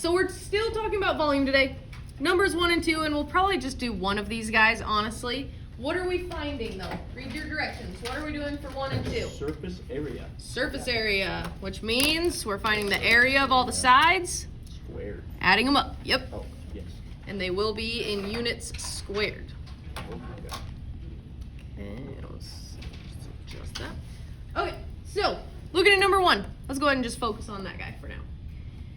so we're still talking about volume today. Numbers 1 and 2, and we'll probably just do one of these guys, honestly. What are we finding, though? Read your directions. What are we doing for 1 and 2? Surface area. Surface area, which means we're finding the area of all the sides. Squared. Adding them up. Yep. Oh, yes. And they will be in units squared. Oh my God. Okay, let's adjust that. Okay, so looking at number 1. Let's go ahead and just focus on that guy for now.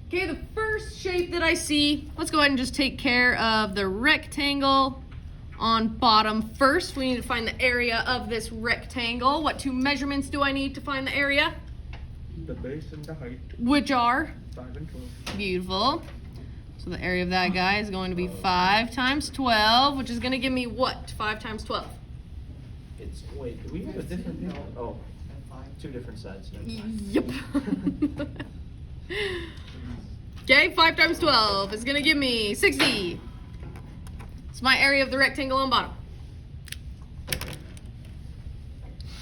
Okay, the first shape that I see, let's go ahead and just take care of the rectangle on bottom first. We need to find the area of this rectangle. What 2 measurements do I need to find the area? The base and the height. Which are? 5 and 12. Beautiful. So the area of that guy is going to be 5 times 12, which is going to give me what? 5 times 12. It's, wait, do we have a different paper? Oh, 2 different sides. Yep. Okay, 5 times 12 is going to give me 60. It's my area of the rectangle on bottom.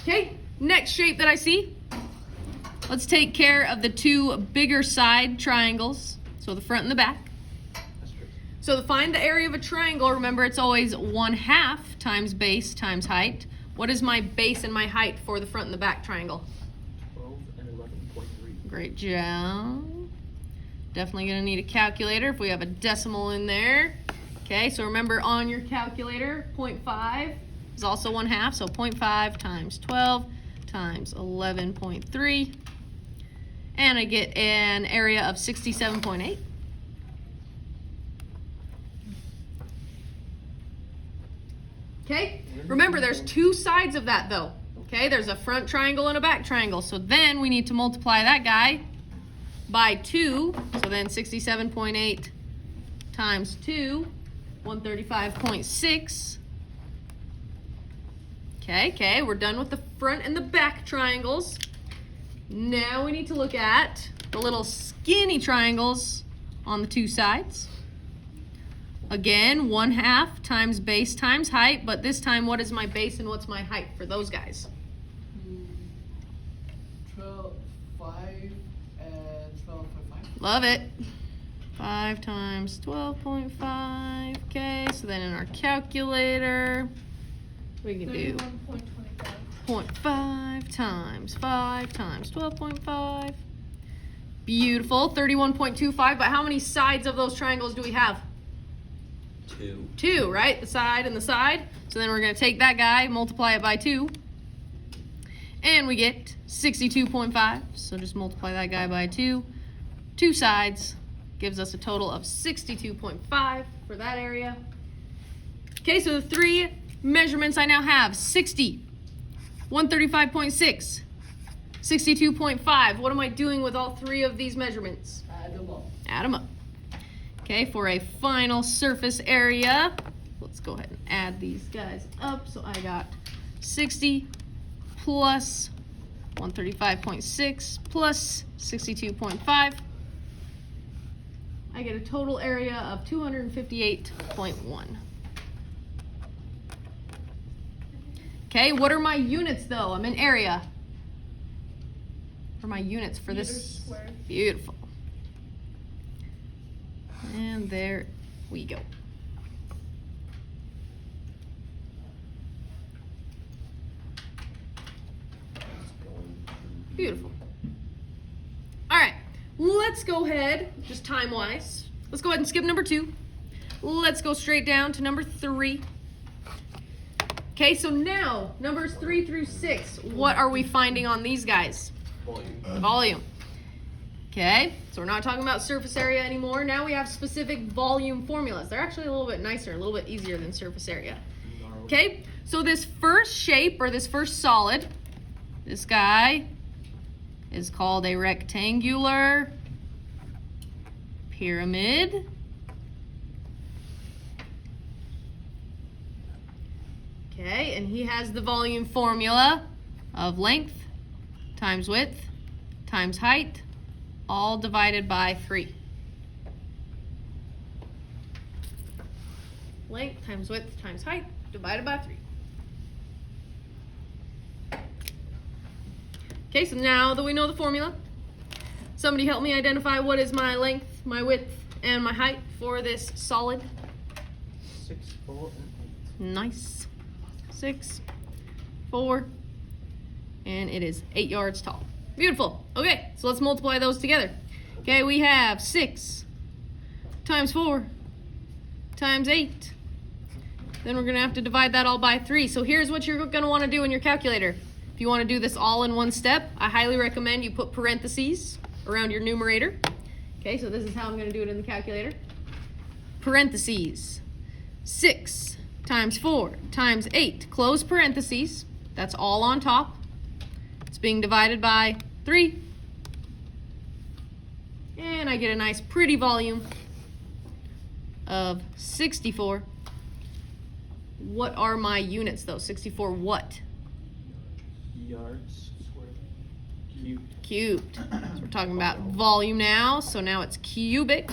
Okay, next shape that I see. Let's take care of the 2 bigger side triangles. So the front and the back. That's true. So to find the area of a triangle, remember it's always 1/2 times base times height. What is my base and my height for the front and the back triangle? 12 and 11.3. Great job. Definitely gonna need a calculator if we have a decimal in there. Okay, so remember on your calculator, 0.5 is also 1/2, so 0.5 times 12 times 11.3. And I get an area of 67.8. Okay, remember there's 2 sides of that though. Okay, there's a front triangle and a back triangle. So then we need to multiply that guy by 2. So then 67.8 times 2, 135.6. Okay, we're done with the front and the back triangles. Now we need to look at the little skinny triangles on the 2 sides. Again, 1/2 times base times height, but this time what is my base and what's my height for those guys? 12.5 and 12.5. Love it. 5 times 12.5. Okay, so then in our calculator, we can do 31.25. 0.5 times 5 times 12.5. Beautiful, 31.25. But how many sides of those triangles do we have? 2. 2, right? The side and the side. So then we're going to take that guy, multiply it by 2. And we get 62.5. So just multiply that guy by 2. 2 sides gives us a total of 62.5 for that area. Okay, so the 3 measurements I now have: 60, 135.6, 62.5. What am I doing with all 3 of these measurements? Add them up. Add them up. Okay, for a final surface area, let's go ahead and add these guys up. So I got 60 plus 135.6 plus 62.5. I get a total area of 258.1. Okay, what are my units though? I'm in area. What are my units for Meters this? squared. Beautiful. And there we go. Beautiful. All right, let's go ahead, just time-wise. Let's go ahead and skip number 2. Let's go straight down to number 3. Okay, so now, numbers 3 through 6, what are we finding on these guys? Volume. Volume. Okay, so we're not talking about surface area anymore. Now we have specific volume formulas. They're actually a little bit nicer, a little bit easier than surface area. Okay, so this first shape, or this first solid, this guy is called a rectangular pyramid. Okay, and he has the volume formula of length times width times height, all divided by 3. Length times width times height divided by 3. Okay, so now that we know the formula, somebody help me identify what is my length, my width, and my height for this solid? 6, 4, and Nice. 6, 4, and it is 8 yards tall. Beautiful. Okay, so let's multiply those together. Okay, we have 6 times 4 times 8. Then we're going to have to divide that all by 3. So here's what you're going to want to do in your calculator. If you want to do this all in one step, I highly recommend you put parentheses around your numerator. Okay, so this is how I'm going to do it in the calculator. Parentheses. 6 times 4 times 8. Close parentheses. That's all on top. It's being divided by 3. And I get a nice pretty volume of 64. What are my units though? 64 what? yards squared. Cubed. Cubed. So we're talking about volume now. So now it's cubic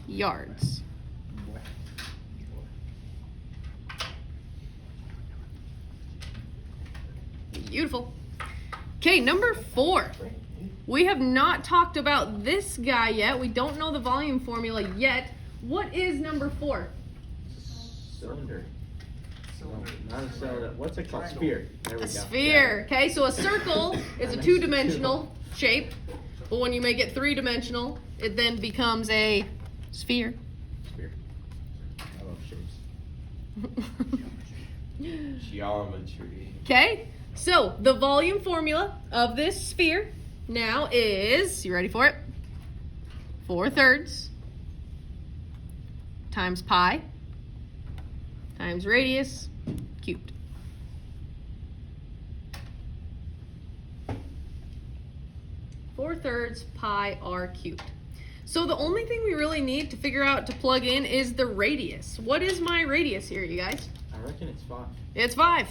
yards. Beautiful. Okay, number 4. We have not talked about this guy yet. We don't know the volume formula yet. What is number 4? Cylinder. No, not a cylinder. What's it called? Sphere. There we A go. sphere. Okay, so a circle is a Nice. 2-dimensional shape, but when you make it 3-dimensional, it then becomes a sphere. Sphere. I love shapes. Geometry. Okay, so the volume formula of this sphere now is, you ready for it? 4/3 times pi times radius cubed. Four-thirds pi r cubed. So the only thing we really need to figure out to plug in is the radius. What is my radius here, you guys? I reckon it's 5. It's 5.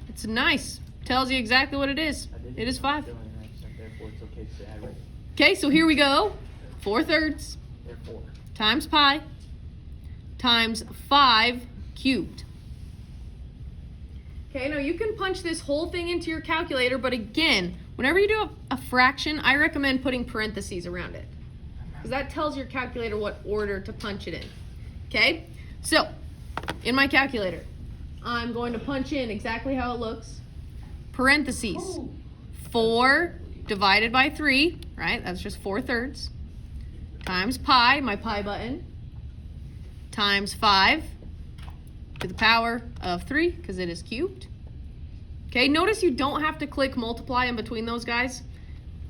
It's nice. Tells you exactly what it is. It is 5. Therefore, it's okay to say I reckon. Okay, so here we go. 4/3 Therefore. times pi times 5 cubed. Okay, now you can punch this whole thing into your calculator, but again, whenever you do a fraction, I recommend putting parentheses around it, because that tells your calculator what order to punch it in. Okay, so in my calculator, I'm going to punch in exactly how it looks. Parentheses. 4 divided by 3, right? That's just 4/3. Times pi, my pi button, times 5 to the power of 3, because it is cubed. Okay, notice you don't have to click multiply in between those guys.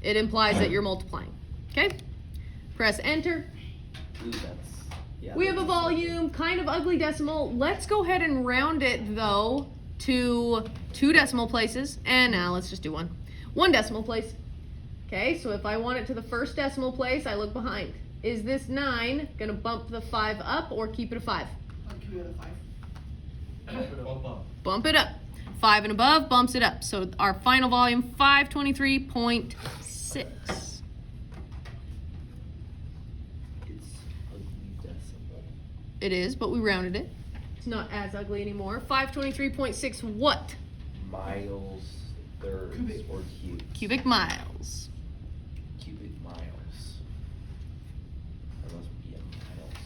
It implies that you're multiplying. Okay, press enter. Ooh, We have a volume, kind of ugly decimal. Let's go ahead and round it though to 2 decimal places. And now let's just do 1 decimal place. Okay, so if I want it to the first decimal place, I look behind. Is this 9 gonna bump the 5 up or keep it a 5? I'll keep it at 5. Bump it up. 5 and above bumps it up. So our final volume, 523.6. It's ugly decimal. It is, but we rounded it. It's not as ugly anymore. 523.6 what? Miles, thirds, Cubic. or cubes. Cubic miles. Cubic miles. That must be in miles,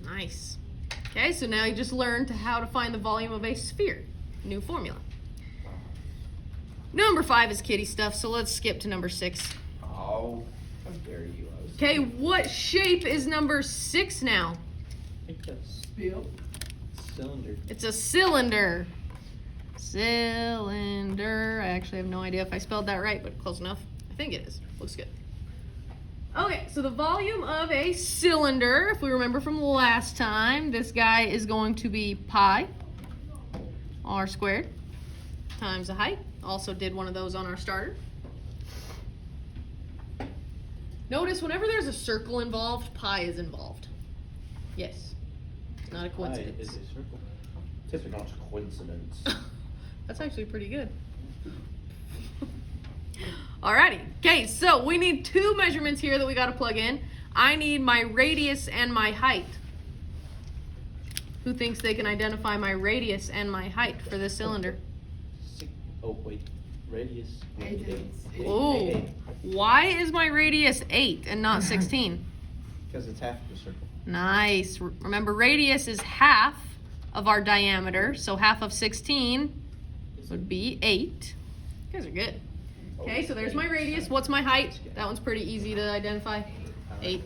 though. Nice. Okay, so now you just learned how to find the volume of a sphere. New formula. Number 5 is kitty stuff, so let's skip to number 6. Oh, how dare you. I was Okay, what shape is number 6 now? I think that's Spill. cylinder. It's a cylinder. Cylinder. I actually have no idea if I spelled that right, but close enough. I think it is. Looks good. Okay, so the volume of a cylinder, if we remember from last time, this guy is going to be pi r squared times the height. Also did one of those on our starter. Notice whenever there's a circle involved, pi is involved. Yes, it's not a coincidence. Is a circle. Typical coincidence. That's actually pretty good. Alrighty, okay, so we need 2 measurements here that we gotta plug in. I need my radius and my height. Who thinks they can identify my radius and my height for this cylinder? Oh, wait. Radius. 8. Oh, why is my radius 8 and not 16? Because it's half of the circle. Nice. Remember, radius is half of our diameter, so half of 16 would be 8. You guys are good. Okay, so there's my radius. What's my height? That one's pretty easy to identify. 8.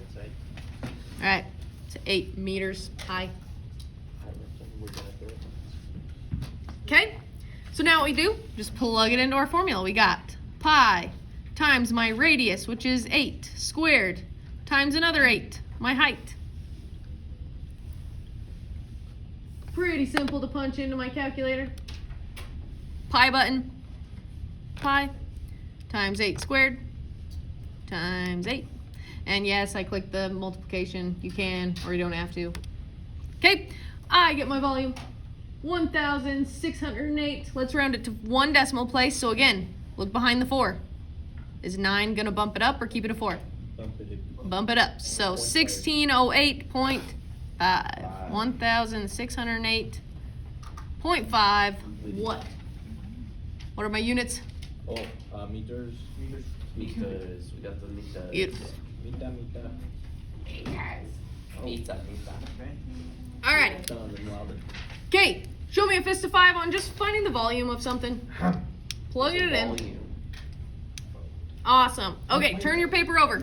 All right, it's 8 meters high. Okay, so now what we do, just plug it into our formula. We got pi times my radius, which is 8, squared, times another 8, my height. Pretty simple to punch into my calculator. Pi button, pi times 8 squared times 8. And yes, I clicked the multiplication. You can, or you don't have to. Okay, I get my volume. 1,608. Let's round it to 1 decimal place. So again, look behind the 4. Is 9 gonna bump it up or keep it a 4? Bump it up. So 1608.5. 1,608.5. What? What are my units? Meters. Because we got the meters. Beautiful. Meter. All right. Okay, show me a fist of 5 on just finding the volume of something. Plugging it in. Awesome. Okay, turn your paper over.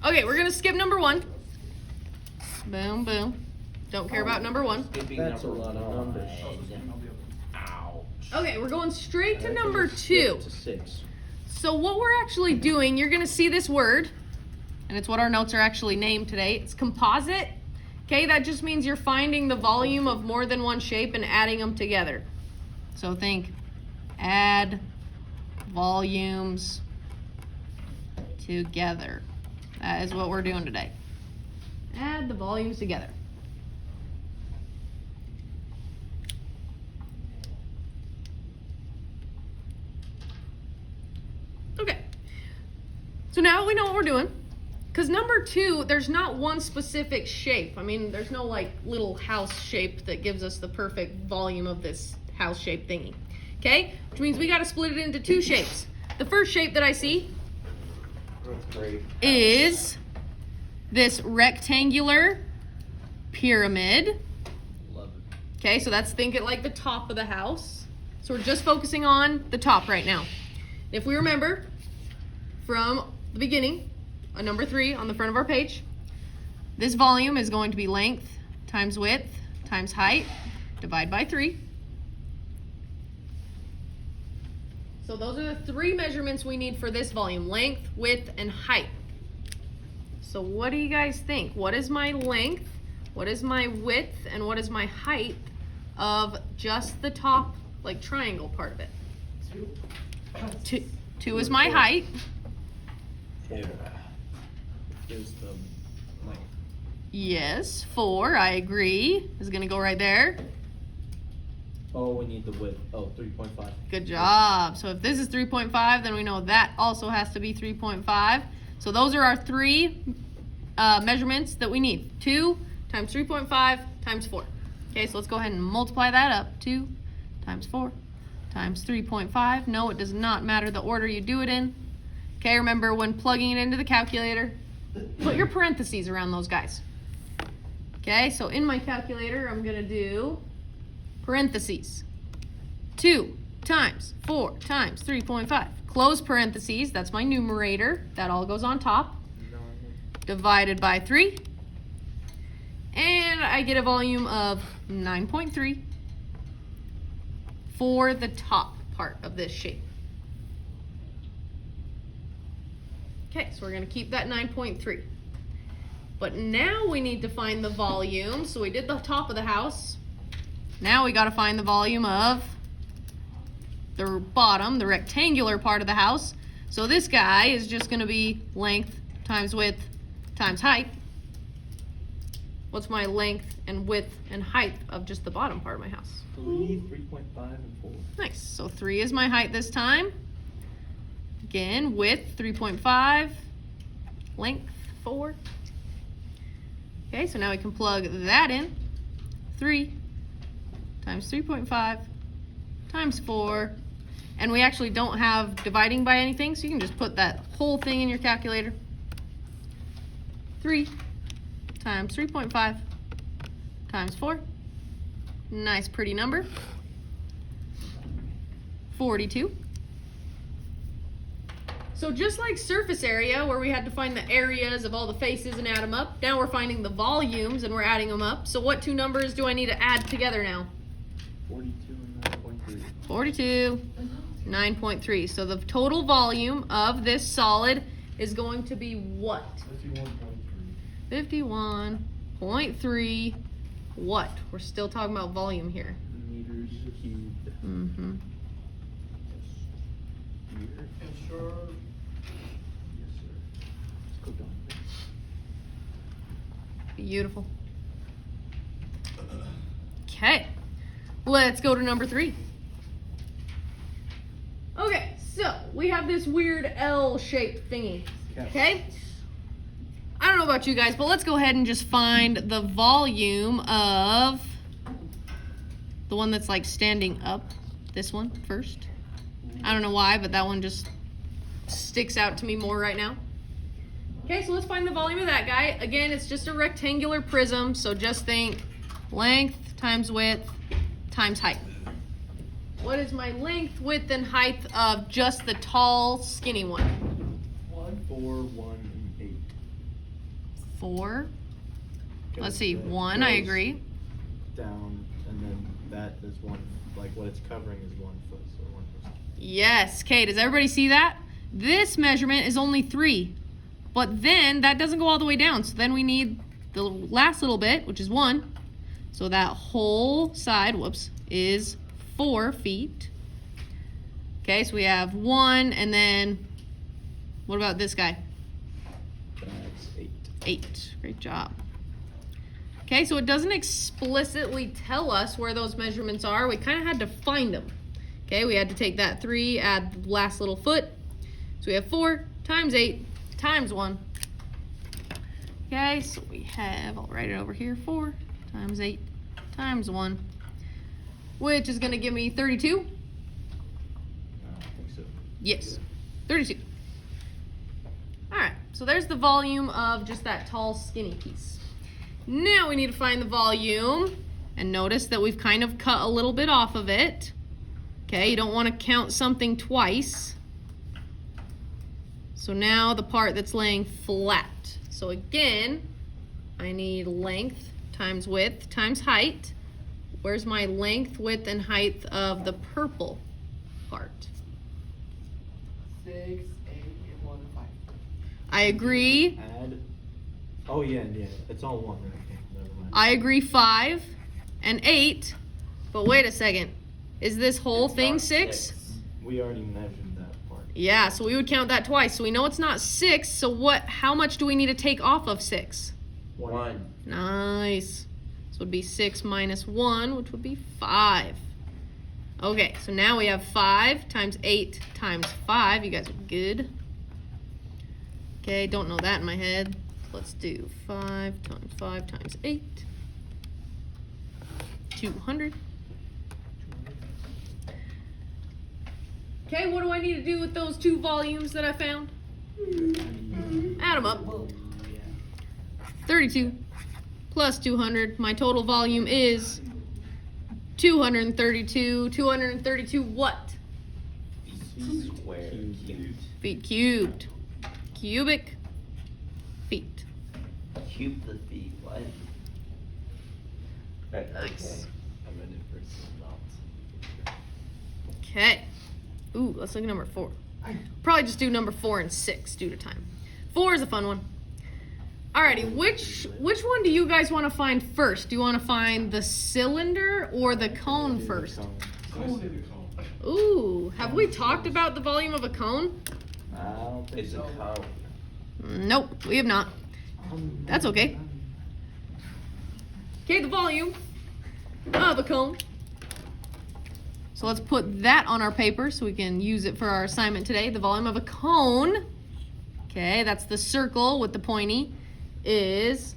Okay, we're gonna skip number 1. Boom, boom. Don't care about number 1. That's a lot of numbers. Okay, we're going straight to number 2. To 6. So what we're actually doing, you're gonna see this word, and it's what our notes are actually named today. It's composite. Okay, that just means you're finding the volume of more than one shape and adding them together. So think add volumes together. That is what we're doing today. Add the volumes together. Okay, so now we know what we're doing. Because number 2, there's not one specific shape. I mean, there's no like little house shape that gives us the perfect volume of this house shape thingy. Okay, which means we got to split it into 2 shapes. The first shape that I see is this rectangular pyramid. Love it. Okay, so that's, think it like the top of the house. So we're just focusing on the top right now. If we remember from the beginning, number 3 on the front of our page, this volume is going to be length times width times height, divide by 3. So those are the 3 measurements we need for this volume: length, width, and height. So what do you guys think? What is my length, what is my width, and what is my height of just the top, like triangle part of it? 2 is my height. Here's the length. Yes, 4, I agree, is gonna go right there. Oh, we need the width. Oh, 3.5. Good job. So if this is 3.5, then we know that also has to be 3.5. So those are our 3 measurements that we need. 2 times 3.5 times 4. Okay, so let's go ahead and multiply that up. 2 times 4 times 3.5. No, it does not matter the order you do it in. Okay, remember when plugging it into the calculator, put your parentheses around those guys. Okay, so in my calculator, I'm gonna do parentheses. 2 times 4 times 3.5. Close parentheses, that's my numerator. That all goes on top. Divided by 3. And I get a volume of 9.3 for the top part of this shape. Okay, so we're gonna keep that 9.3. But now we need to find the volume. So we did the top of the house. Now we gotta find the volume of the bottom, the rectangular part of the house. So this guy is just gonna be length times width times height. What's my length and width and height of just the bottom part of my house? 3, 3.5, and 4. Nice, so 3 is my height this time. Again, width 3.5, length 4. Okay, so now we can plug that in. 3 times 3.5 times 4. And we actually don't have dividing by anything, so you can just put that whole thing in your calculator. 3 times 3.5 times 4. Nice pretty number. 42. So just like surface area, where we had to find the areas of all the faces and add them up, now we're finding the volumes and we're adding them up. So what two numbers do I need to add together now? 42 and 9.3. 42, 9.3. So the total volume of this solid is going to be what? 51.3 what? We're still talking about volume here. Meters cubed. Mm-hmm. Meter. And sure. Yes, sir. Let's go down. Beautiful. Okay, let's go to number 3. Okay, so we have this weird L-shaped thingy. Okay? I don't know about you guys, but let's go ahead and just find the volume of the one that's like standing up. This one first. I don't know why, but that one just sticks out to me more right now. Okay, so let's find the volume of that guy. Again, it's just a rectangular prism, so just think length times width times height. What is my length, width, and height of just the tall, skinny one? 4, 1, and 8. 4. Let's see, Because 1, that I goes agree. Down, and then that is 1, like what it's covering is 1 foot, so 1 foot. Yes, okay, does everybody see that? This measurement is only 3, but then that doesn't go all the way down, so then we need the last little bit, which is 1. So that whole side, whoops, is 4 feet. Okay, so we have 1, and then what about this guy? That's 8. 8. Great job. Okay, so it doesn't explicitly tell us where those measurements are. We kind of had to find them. Okay, we had to take that 3, add the last little foot. So we have 4 times 8 times 1. Okay, so we have, I'll write it over here, 4 times 8 times 1, which is going to give me 32. I think so. Yes, 32. All right, so there's the volume of just that tall, skinny piece. Now we need to find the volume, and notice that we've kind of cut a little bit off of it. Okay, you don't want to count something twice. So now the part that's laying flat. So again, I need length times width times height. Where's my length, width, and height of the purple part? 6, 8, and 1, and 5. I agree. Add. Oh, yeah, it's all 1, right? Okay, never mind. I agree 5 and 8. But wait a second. Is this whole thing 6? We already measured that part. Yeah, so we would count that twice. So we know it's not 6. So how much do we need to take off of 6? 1. Nice. So it would be 6 minus 1, which would be 5. Okay, so now we have 5 times 8 times 5. You guys are good. Okay, don't know that in my head. Let's do 5 times 5 times 8. 200. Okay, what do I need to do with those 2 volumes that I found? Add them up. 32 plus 200. My total volume is 232. 232 what? Square cubed. Feet cubed. Cubic feet. Cube the feet, what? Right, Nice. I'm ready for some knots. Okay. Ooh, let's look at number 4. Probably just do number 4 and 6 due to time. 4 is a fun one. Alrighty, which one do you guys want to find first? Do you want to find the cylinder or the cone first? Ooh, have we talked about the volume of a cone? I don't think It's a so. cone. Nope, we have not. That's okay. Okay, the volume of a cone. So let's put that on our paper so we can use it for our assignment today. The volume of a cone, okay, that's the circle with the pointy, is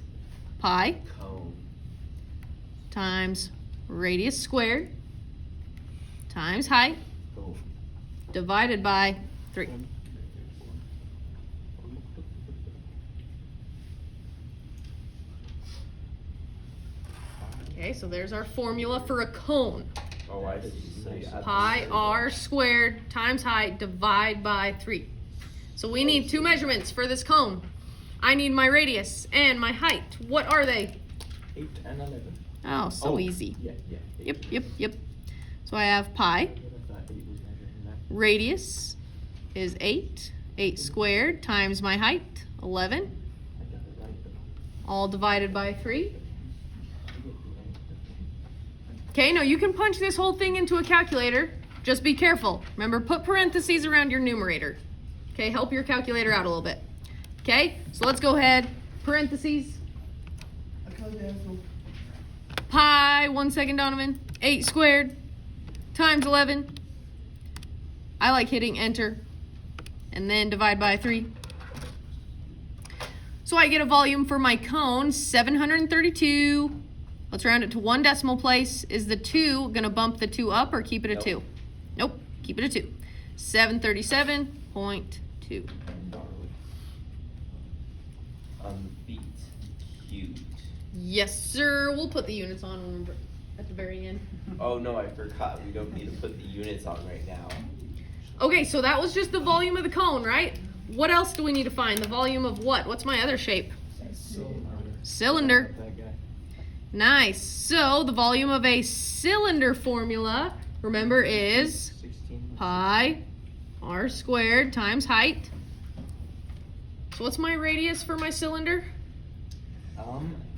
pi Cone. times radius squared times height Oh. divided by 3. Okay, so there's our formula for a cone. Oh, I see. Pi r squared times height divide by 3. So we need two measurements for this cone. I need my radius and my height. What are they? 8 and 11. Oh, so easy. Yeah. Yep. So I have pi. I thought 8 was measuring that. Radius is 8. 8 squared times my height, 11. I got it right though. All divided by 3. Okay, now you can punch this whole thing into a calculator. Just be careful. Remember, put parentheses around your numerator. Okay, help your calculator out a little bit. Okay, so let's go ahead. Parentheses. Pi, 1 second, Donovan. 8 squared times 11. I like hitting enter. And then divide by 3. So I get a volume for my cone, 732. Let's round it to 1 decimal place. Is the 2 gonna bump the 2 up or keep it a 2? Nope, keep it a 2. 737.2. Feet cubed. Yes, sir. We'll put the units on remember, at the very end. Oh no, I forgot. We don't need to put the units on right now. Okay, so that was just the volume of the cone, right? What else do we need to find? The volume of what? What's my other shape? Cylinder. That guy. Nice. So the volume of a cylinder formula, remember, is 16. pi r squared times height. So what's my radius for my cylinder?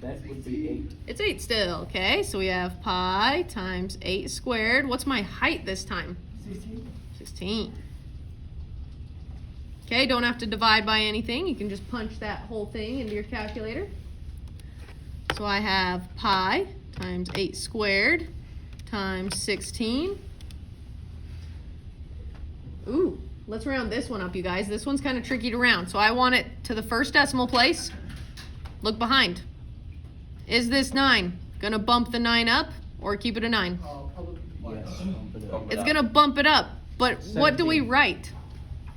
That would be 8. It's 8 still, okay? So we have pi times 8 squared. What's my height this time? 16. Okay, don't have to divide by anything. You can just punch that whole thing into your calculator. So I have pi times 8 squared times 16. Ooh, let's round this one up, you guys. This one's kind of tricky to round. So I want it to the first decimal place. Look behind. Is this 9 gonna bump the 9 up or keep it a 9? Yes. It's gonna bump it up. But what do we 17. write?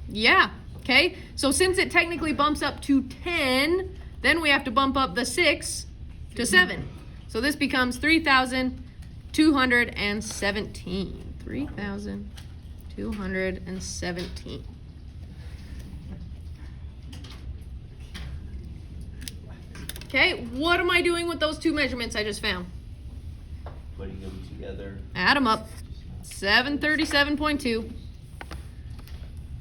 Yeah, okay. So since it technically bumps up to 10, then we have to bump up the 6 to 7. So this becomes 3,217. 3,217. Okay, what am I doing with those two measurements I just found? Putting them together. Add them up. 737.2.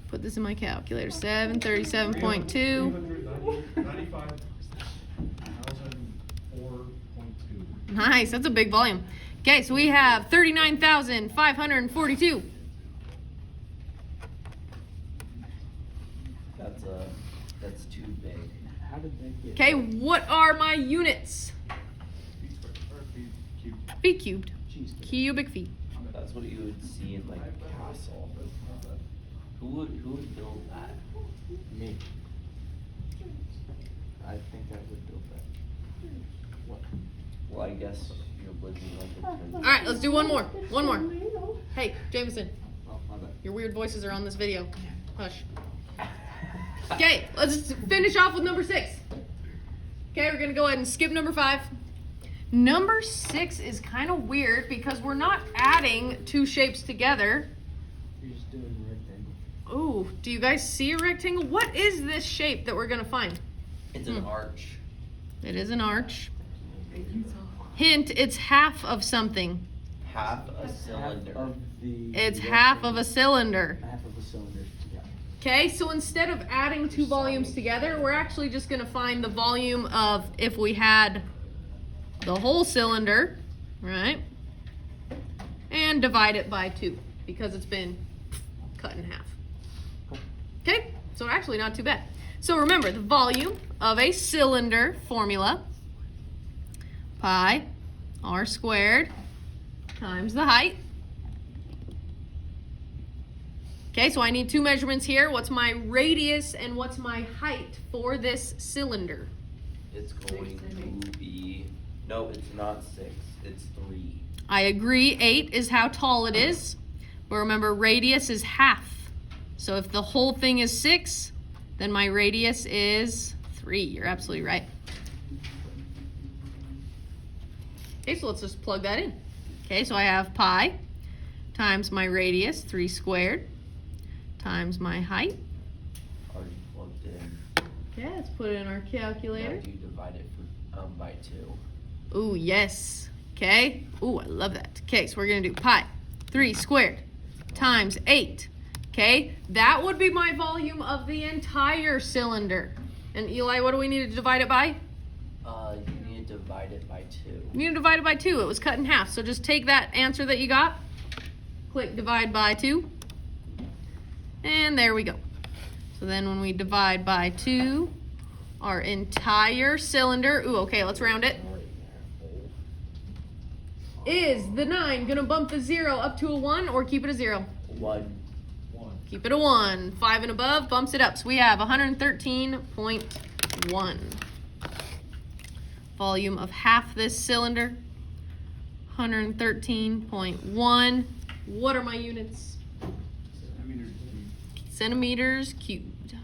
Put this in my calculator. 737.2. 95,004.2. Nice, that's a big volume. Okay, so we have 39,542. That's too big. How did that get? Okay, what are my units? Feet cubed. Jeez. Cubic feet. That's what you would see in like a castle. Who would build that? Me. I think I would build that. What? Well, I guess you're living like a All right, let's do one more. One more. Hey, Jameson, Oh, my bad. your weird voices are on this video. Hush. Okay, let's finish off with number 6. Okay, we're gonna go ahead and skip number 5. Number 6 is kind of weird because we're not adding two shapes together. You're just doing rectangle. Ooh, do you guys see a rectangle? What is this shape that we're gonna find? It's an arch. It is an arch. Hint, it's half of something. Half a cylinder. Half of the It's half of a cylinder. half of a cylinder. Yeah. Okay, so instead of adding two volumes together, we're actually just gonna find the volume of if we had the whole cylinder, right? And divide it by 2 because it's been cut in half. Okay, so actually not too bad. So remember, the volume of a cylinder formula, pi r squared times the height. Okay, so I need two measurements here. What's my radius and what's my height for this cylinder? It's going to be No, it's not 6. It's 3. I agree, 8 is how tall it is. But remember, radius is half. So if the whole thing is 6, then my radius is 3. You're absolutely right. Okay, so let's just plug that in. Okay, so I have pi times my radius, 3 squared, times my height. Already plugged in. Okay, let's put it in our Now calculator. do you divide it by 2? Ooh, yes. Okay. Ooh, I love that. Okay, so we're gonna do pi 3 squared times 8. Okay, that would be my volume of the entire cylinder. And Eli, what do we need to divide it by? You need to divide it by 2. You need to divide it by 2. It was cut in half. So just take that answer that you got, click divide by 2, and there we go. So then when we divide by 2, our entire cylinder, ooh, okay, let's round it. Is the 9 gonna bump the 0 up to a 1 or keep it a 0? 1. Keep it a 1. 5 and above bumps it up. So we have 113.1. Volume of half this cylinder. 113.1. What are my units? Centimeters cubed.